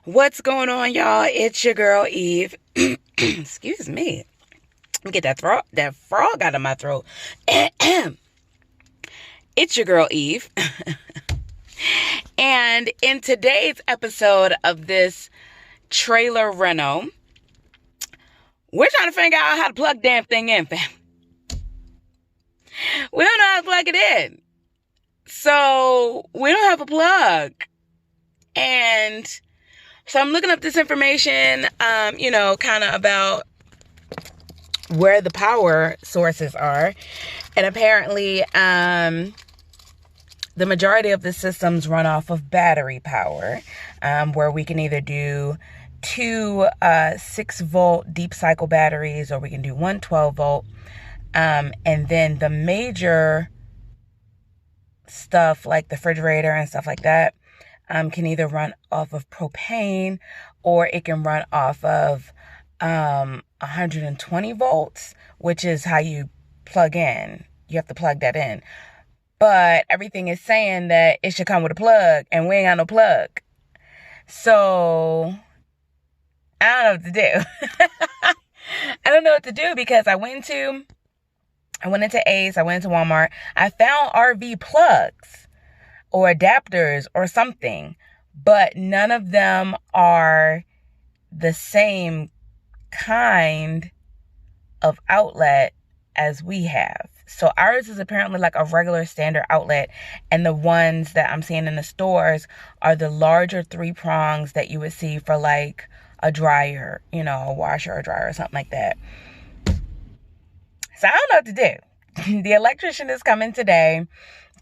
What's going on, y'all? It's your girl Eve. Excuse me. Let me get that frog out of my throat. It's your girl Eve. And in today's episode of this trailer reno, we're trying to figure out how to plug the damn thing in, fam. We don't know how to plug it in. So we don't have a plug. And so I'm looking up this information, kind of about where the power sources are. And apparently, the majority of the systems run off of battery power, where we can either do two 6-volt deep cycle batteries, or we can do one 12-volt. And then the major stuff like the refrigerator and stuff like that can either run off of propane, or it can run off of 120 volts, which is how you plug in. You have to plug that in. But everything is saying that it should come with a plug, and we ain't got no plug. So I don't know what to do. I don't know what to do because I went into Ace, I went into Walmart. I found RV plugs or adapters or something, but none of them are the same kind of outlet as we have. So ours is apparently like a regular standard outlet, and the ones that I'm seeing in the stores are the larger 3 prongs that you would see for like a dryer, a washer or dryer or something like that. So I don't know what to do. The electrician is coming today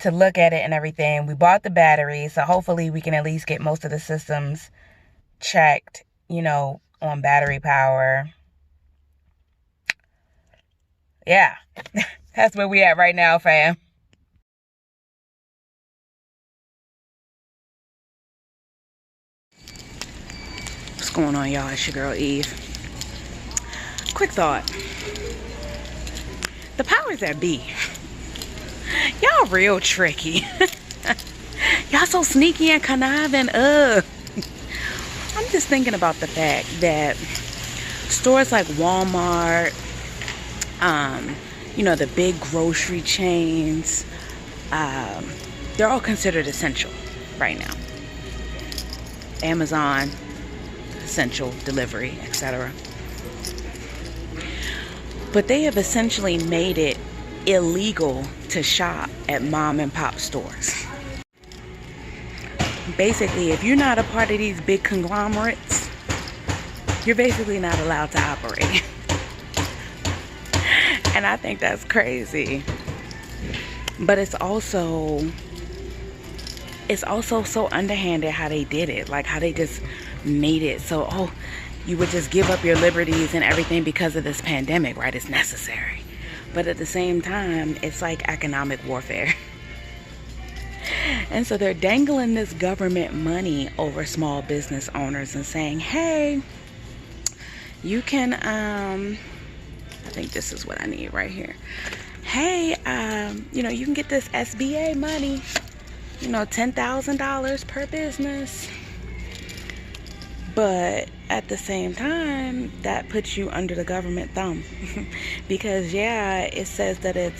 to look at it and everything. We bought the battery, so hopefully we can at least get most of the systems checked, on battery power. Yeah, that's where we at right now, fam. What's going on, y'all? It's your girl Eve. Quick thought. The powers that be, y'all real tricky. Y'all so sneaky and conniving. I'm just thinking about the fact that stores like Walmart, the big grocery chains, they're all considered essential right now. Amazon, essential, delivery, etc. But they have essentially made it illegal to shop at mom and pop stores. Basically, if you're not a part of these big conglomerates, you're basically not allowed to operate. And I think that's crazy. But it's also so underhanded how they did it. Like how they just made it so, you would just give up your liberties and everything because of this pandemic, right? It's necessary. But at the same time, it's like economic warfare. And so they're dangling this government money over small business owners and saying, hey, you can, I think this is what I need right here. Hey, you can get this SBA money, $10,000 per business. But at the same time, that puts you under the government thumb. Because, it says that it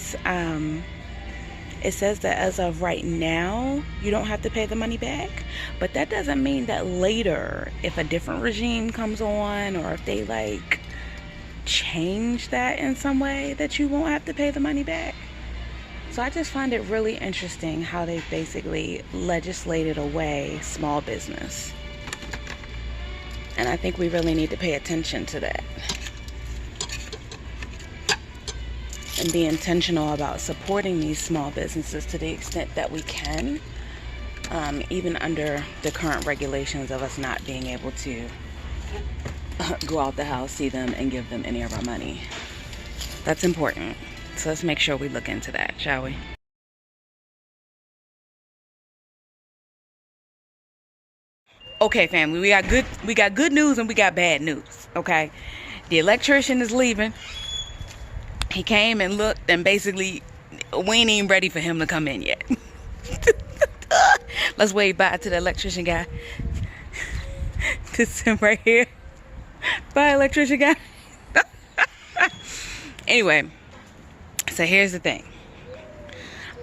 says that as of right now, you don't have to pay the money back. But that doesn't mean that later, if a different regime comes on, or if they change that in some way, that you won't have to pay the money back. So I just find it really interesting how they basically legislated away small business. And I think we really need to pay attention to that. And be intentional about supporting these small businesses to the extent that we can, even under the current regulations of us not being able to go out the house, see them, and give them any of our money. That's important. So let's make sure we look into that, shall we? Okay, family, we got good news and we got bad news, okay? The electrician is leaving. He came and looked, and basically we ain't even ready for him to come in yet. Let's wave bye to the electrician guy. This him right here. Bye, electrician guy. Anyway, so here's the thing.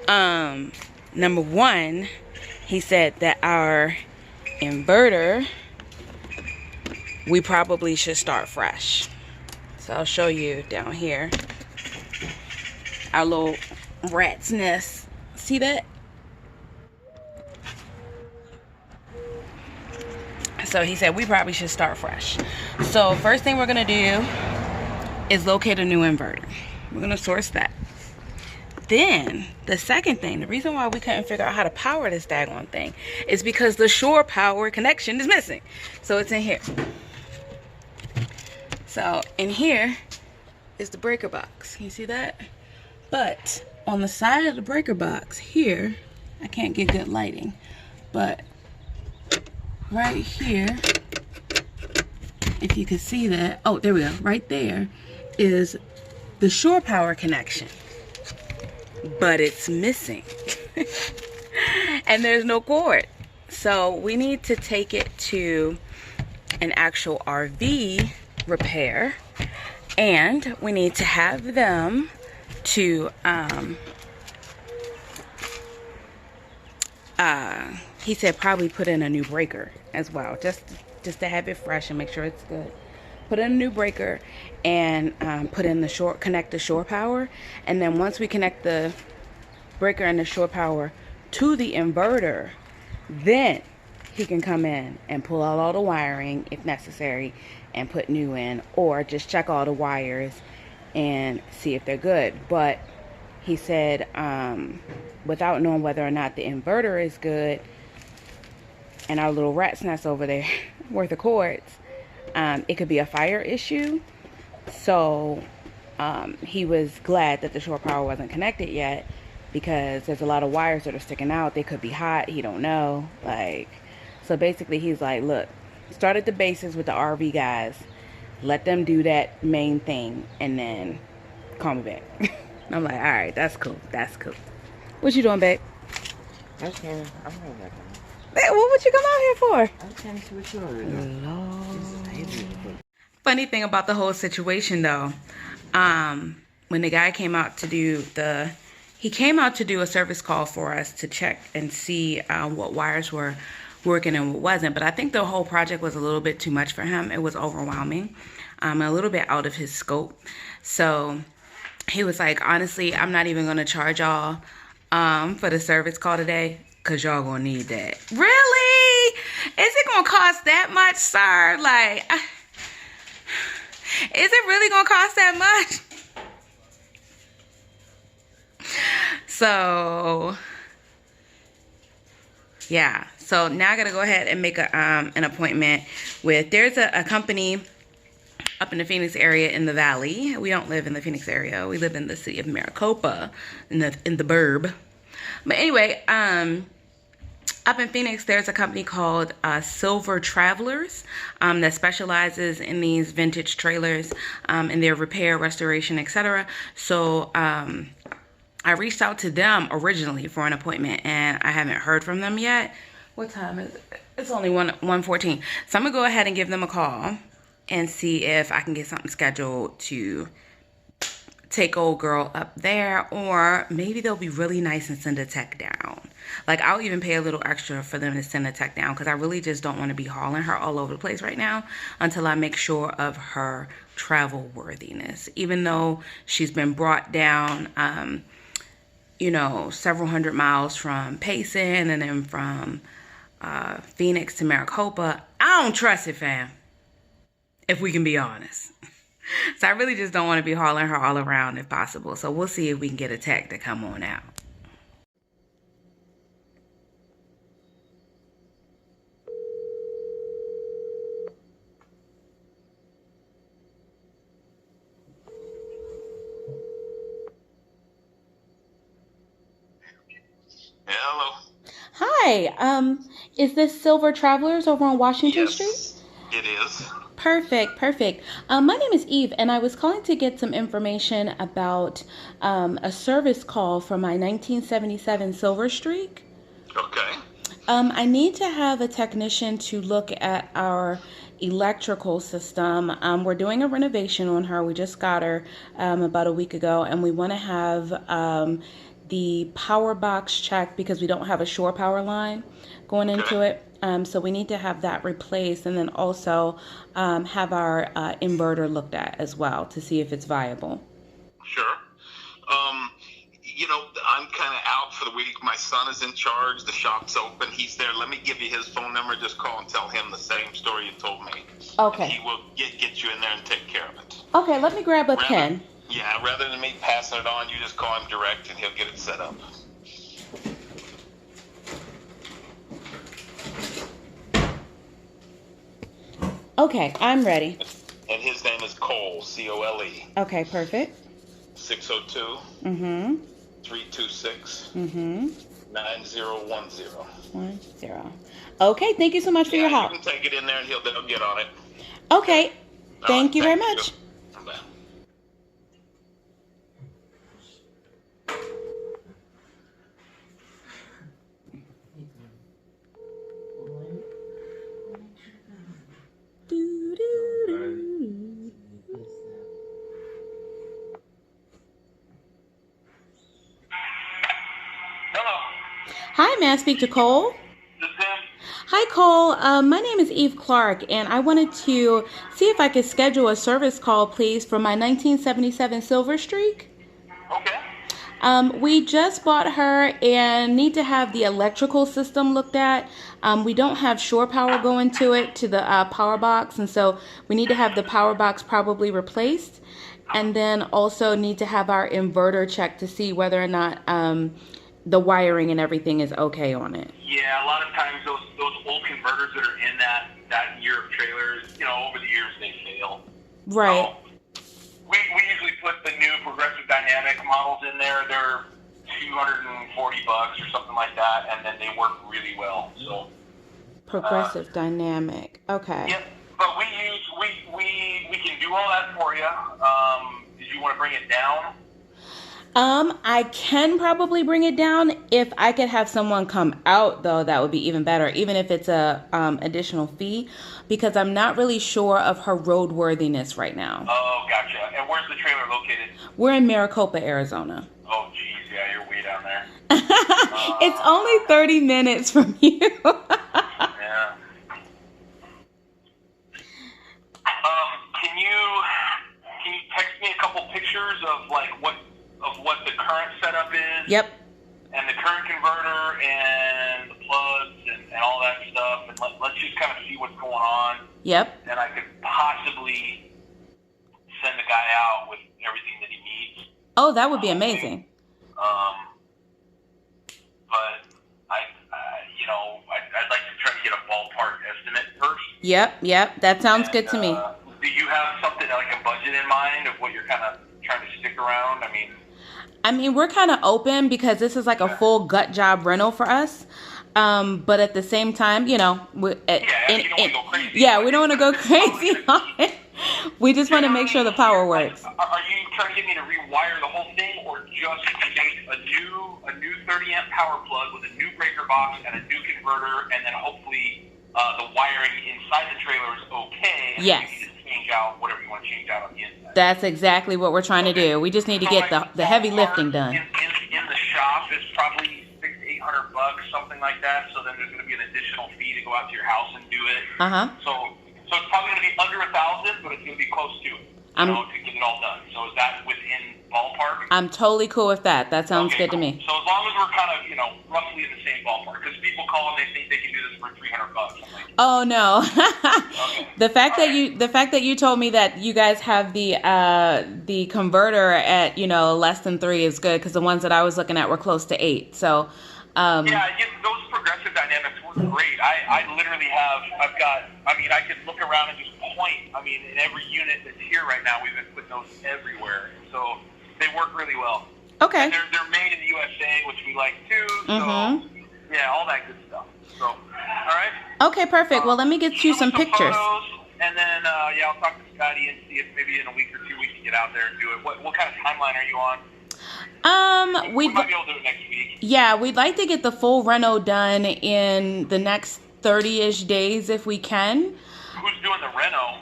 Number one, he said that our inverter, we probably should start fresh. So I'll show you down here our little rat's nest. See that? So he said we probably should start fresh. So first thing we're gonna do is locate a new inverter. We're gonna source that. Then the second thing, the reason why we couldn't figure out how to power this daggone thing is because the shore power connection is missing. So it's in here. So in here is the breaker box. You see that? But on the side of the breaker box here, I can't get good lighting, but right here, if you can see that, oh, there we go. Right there is the shore power connection, but it's missing. And there's no cord. So we need to take it to an actual RV repair, and we need to have them to he said probably put in a new breaker as well, just to have it fresh and make sure it's good. Put in a new breaker and connect the shore power, and then once we connect the breaker and the shore power to the inverter, then he can come in and pull out all the wiring if necessary and put new in, or just check all the wires and see if they're good. But he said without knowing whether or not the inverter is good and our little rat's nest over there worth of cords, it could be a fire issue. So he was glad that the shore power wasn't connected yet, because there's a lot of wires that are sticking out. They could be hot, he don't know. So basically he's like, look, start at the bases with the RV guys, let them do that main thing, and then call me back. I'm like, all right, that's cool. What you doing, babe? I'm going back. What would you come out here for? I'm trying to see what you're doing. Funny thing about the whole situation, though, when the guy came out to do a service call for us to check and see what wires were working and what wasn't. But I think the whole project was a little bit too much for him. It was overwhelming, a little bit out of his scope. So he was like, honestly, I'm not even going to charge y'all for the service call today, because y'all going to need that. Really? Is it going to cost that much, sir? Like, is it really going to cost that much? So, yeah. So now I got to go ahead and make an appointment with, there's a company up in the Phoenix area in the valley. We don't live in the Phoenix area. We live in the city of Maricopa, in the burb. But anyway, up in Phoenix, there's a company called Silver Travelers that specializes in these vintage trailers, in their repair, restoration, etc. So I reached out to them originally for an appointment, and I haven't heard from them yet. What time is it? It's only 1:14. So I'm going to go ahead and give them a call and see if I can get something scheduled to take old girl up there, or maybe they'll be really nice and send a tech down. Like, I'll even pay a little extra for them to send a tech down, because I really just don't want to be hauling her all over the place right now until I make sure of her travel worthiness. Even though she's been brought down, you know, several hundred miles from Payson and then from Phoenix to Maricopa, I don't trust it, fam, if we can be honest. So I really just don't want to be hauling her all around if possible. So we'll see if we can get a tech to come on out. Hello. Hi, is this Silver Travelers over on Washington Street? Yes, it is. Perfect. My name is Eve, and I was calling to get some information about a service call for my 1977 Silver Streak. Okay. I need to have a technician to look at our electrical system. We're doing a renovation on her. We just got her about a week ago, and we want to have the power box checked because we don't have a shore power line going into it. So we need to have that replaced, and then also have our inverter looked at as well to see if it's viable. Sure. I'm kind of out for the week. My son is in charge. The shop's open. He's there. Let me give you his phone number. Just call and tell him the same story you told me. Okay. And he will get you in there and take care of it. Okay, let me grab a pen. Yeah, rather than me passing it on, you just call him direct and he'll get it set up. Okay, I'm ready. And his name is Cole, C-O-L-E. Okay, perfect. 602 Mm-hmm. 326 Mm-hmm. 9010. 10. Okay, thank you so much for your help. You can take it in there and they'll get on it. Okay, thank you very much. Bye. Hi, may I speak to Cole? This is him. Hi, Cole. My name is Eve Clark, and I wanted to see if I could schedule a service call, please, for my 1977 Silver Streak. Okay. We just bought her and need to have the electrical system looked at. We don't have shore power going to it, to the power box, and so we need to have the power box probably replaced, and then also need to have our inverter checked to see whether or not the wiring and everything is okay on it. Yeah, a lot of times those old converters that are in that year of trailers, over the years they fail. Right. So we usually put the new progressive dynamic models in there. They're $240 or something like that, and then they work really well. So Progressive dynamic. Okay. Yep. But we can do all that for you. Did you want to bring it down? I can probably bring it down. If I could have someone come out, though, that would be even better, even if it's a additional fee, because I'm not really sure of her roadworthiness right now. Oh, gotcha. And where's the trailer located? We're in Maricopa, Arizona. Oh, geez, yeah, you're way down there. It's only 30 minutes from you. Yeah. Can you text me a couple pictures of what the current setup is? Yep. And the current converter and the plugs and all that stuff, and let's just kind of see what's going on. Yep. And I could possibly send a guy out with everything that he needs. Oh, that would be amazing. But I'd like to try to get a ballpark estimate first. Yep. That sounds good to me. Do you have something like a budget in mind of what you're kind of trying to stick around? I mean, we're kind of open because this is like a full gut job rental for us. But at the same time, we don't want to go crazy. Yeah, we don't want to go crazy on it. We just want to make sure the power works. Are you trying to get me to rewire the whole thing, or just to make a new 30 amp power plug with a new breaker box and a new converter, and then hopefully the wiring inside the trailer is okay? And yes. you can just change out whatever you want to change out on the inside. That's exactly what we're trying to do. We just need to get the heavy lifting done. In the shop is probably $600 to $800, something like that. So then there's going to be an additional fee to go out to your house and do it. So it's probably going to be under $1,000, but it's going to be close to it. To get it all done. So is that within ballpark? I'm totally cool with that. That sounds good to me. So as long as we're kind of, roughly in the same ballpark, because people call and they think they can do this for $300. Like, oh no. Okay. The fact that you told me that you guys have the converter at less than 3 is good, because the ones that I was looking at were close to 8. So those progressive dynamics work great. I literally I could look around and just point. In every unit that's here right now, we've been putting those everywhere. So they work really well. Okay. And they're made in the USA, which we like too. So yeah, all that good stuff. So all right. Okay, perfect. Well, let me get you some pictures. Photos, and then I'll talk to Scotty and see if maybe in a week or 2 we can get out there and do it. What kind of timeline are you on? We might be able to do it next week. Yeah, we'd like to get the full reno done in the next 30-ish days if we can. Who's doing the reno?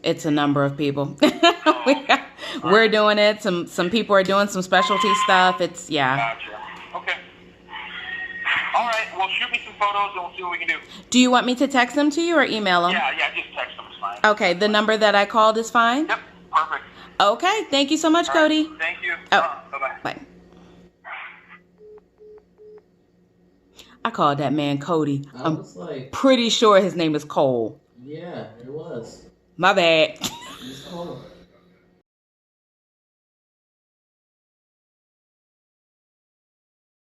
It's a number of people. Okay. We're doing it. Some people are doing some specialty stuff. It's Gotcha. Okay. All right. Well, shoot me some photos and we'll see what we can do. Do you want me to text them to you or email them? Yeah. Just text them. It's fine. Okay. The number that I called is fine. Yep. Perfect. Okay. Thank you so much, Cody. Right. Thank you. Oh. Bye-bye. Bye. I called that man Cody. I'm pretty sure his name is Cole. Yeah, it was. My bad. He's Cole.